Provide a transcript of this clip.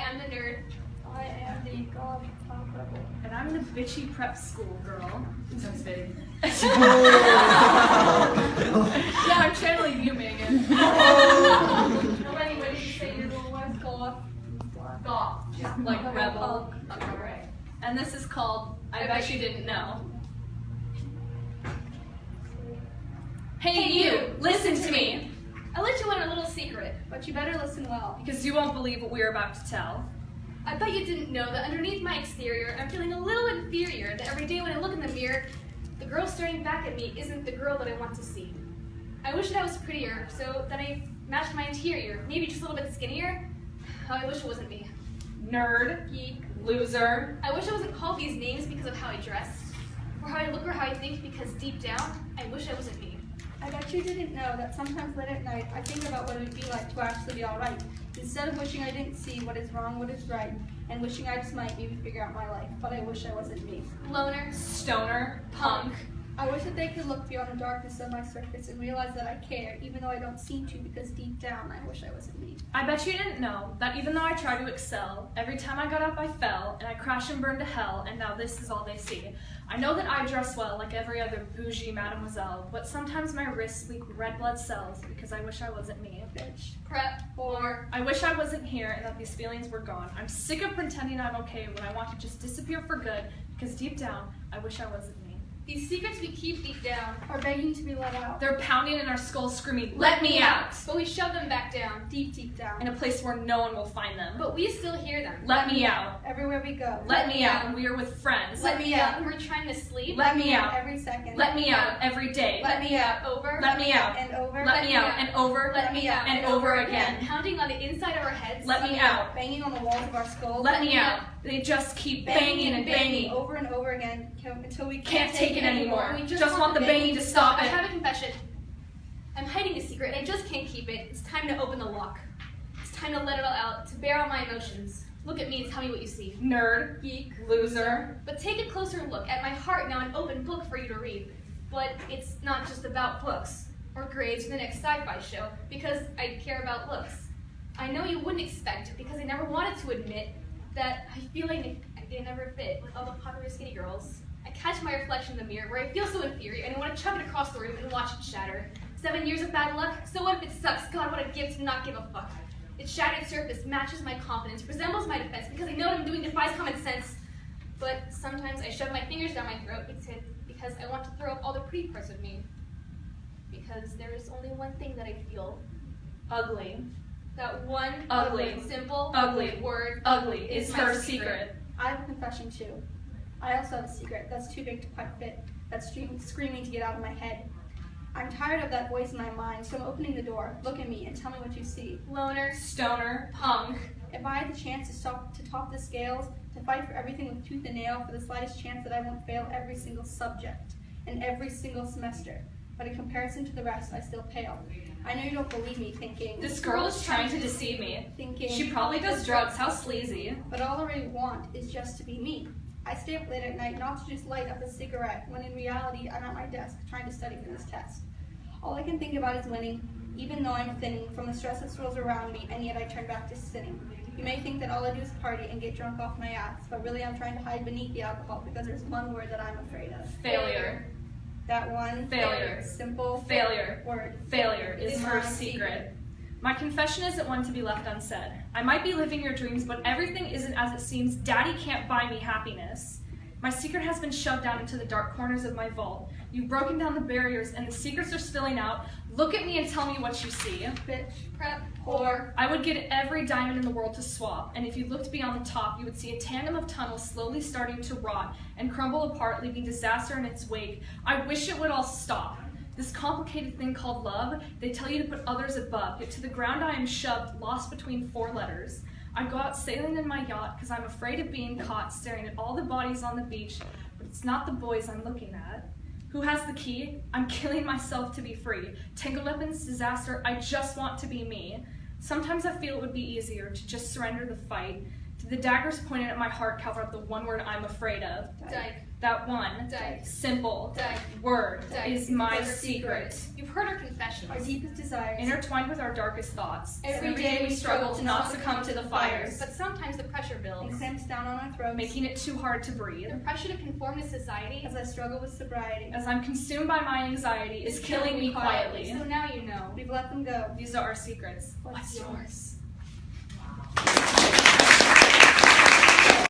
am the nerd. I am the god top rebel. And I'm the bitchy prep school girl. Sounds fitting. Yeah, I'm channeling you, Megan. Nobody, what did you say your role was? Goth. Goth. Like rebel. Alright. And this is called I Bet You Didn't Know. Hey you, listen to me! I'll let you in a little secret. But you better listen well. Because you won't believe what we're about to tell. I bet you didn't know that underneath my exterior, I'm feeling a little inferior, that every day when I look in the mirror, the girl staring back at me isn't the girl that I want to see. I wish that I was prettier, so that I matched my interior, maybe just a little bit skinnier. Oh, I wish it wasn't me. Nerd, Geek. loser. I wish I wasn't called these names because of how I dress, or how I look or how I think, because deep down, I wish I wasn't me. I bet you didn't know that sometimes late at night I think about what it would be like to actually be alright, instead of wishing I didn't see what is wrong, what is right, and wishing I just might maybe figure out my life, but I wish I wasn't me. Loner. Stoner, punk. I wish that they could look beyond the darkness of my surface and realize that I care, even though I don't seem to, because deep down I wish I wasn't me. I bet you didn't know that even though I tried to excel, every time I got up I fell, and I crashed and burned to hell, and now this is all they see. I know that I dress well like every other bougie mademoiselle, but sometimes my wrists leak red blood cells because I wish I wasn't me. Bitch. Prep. Whore. I wish I wasn't here and that these feelings were gone. I'm sick of pretending I'm okay when I want to just disappear for good, because deep down, I wish I wasn't me. These secrets we keep deep down, Are begging to be let out. They're pounding in our skulls screaming, "Let me out!" but we shove them back down. Deep, deep down. In a place where no one will find them. But we still hear them. Let me out. Everywhere we go. Let me out when we are with friends. Let me out when we're trying to sleep. Let me out. Every second. Let me out every day. Let me out over. Let me out. And over. Let me out and over. Let me out and over again. Pounding on the inside of our heads. Let me out. Banging on the walls of our skulls. Let me out. They just keep banging and banging. over and over again until we Can't take it anymore. We Just want the banging to stop I it. have a confession. I'm hiding a secret and I just can't keep it. It's time to open the lock. It's time to let it all out, to bear all my emotions. Look at me and tell me what you see. Nerd, Geek. loser. But take a closer look at my heart, now an open book for you to read. But it's not just about books or grades for the next sci-fi show, because I care about looks. I know you wouldn't expect, because I never wanted to admit, that I feel like I never fit with all the popular skinny girls. I catch my reflection in the mirror where I feel so inferior and I want to chuck it across the room and watch it shatter. 7 years of bad luck? So what if it sucks? God, what a gift to not give a fuck. Its shattered surface matches my confidence, resembles my defense, because I know what I'm doing defies common sense. But sometimes I shove my fingers down my throat because I want to throw up all the pretty parts of me. Because there is only one thing that I feel. Ugly. That one Ugly. simple Ugly. word Ugly is my her secret. I have a confession too. I also have a secret that's too big to quite fit, that's screaming to get out of my head. I'm tired of that voice in my mind, so I'm opening the door. Look at me and tell me what you see. Loner. Stoner, punk. If I had the chance to top the scales, to fight for everything with tooth and nail, for the slightest chance that I won't fail every single subject and every single semester, but in comparison to the rest, I still pale. I know you don't believe me, thinking, This girl is trying to deceive me. thinking, She probably does drugs, how sleazy. but all I really want is just to be me. I stay up late at night not to just light up a cigarette, when in reality I'm at my desk trying to study for this test. All I can think about is winning, even though I'm thinning from the stress that swirls around me, and yet I turn back to sitting. You may think that all I do is party and get drunk off my ass, but really I'm trying to hide beneath the alcohol because there's one word that I'm afraid of. Failure. That one Failure. simple Failure. word. Failure is It's her my secret. My confession isn't one to be left unsaid. I might be living your dreams, but everything isn't as it seems. Daddy can't buy me happiness. My secret has been shoved down into the dark corners of my vault. You've broken down the barriers and the secrets are spilling out. Look at me and tell me what you see. Bitch. Prep. Whore. I would get every diamond in the world to swap, and if you looked beyond the top, you would see a tandem of tunnels slowly starting to rot and crumble apart, leaving disaster in its wake. I wish it would all stop. This complicated thing called love, they tell you to put others above, yet to the ground I am shoved, lost between 4 letters. I go out sailing in my yacht because I'm afraid of being caught staring at all the bodies on the beach, but it's not the boys I'm looking at. Who has the key? I'm killing myself to be free. Tangled up in this disaster, I just want to be me. Sometimes I feel it would be easier to just surrender the fight, The daggers pointed at my heart cover up the one word I'm afraid of. Dyke. That one Dyke. simple Dyke. word Dyke. is my Her secret. You've heard her confessions. Our deepest desires. Intertwined with our darkest thoughts. Every day we struggle to not succumb to the fires, But sometimes the pressure and builds. clamps down on our throats. making it too hard to breathe. The pressure to conform to society As I struggle with sobriety. As I'm consumed by my anxiety, is killing me quietly. So now you know. We've let them go. These are our secrets. What's yours? yours?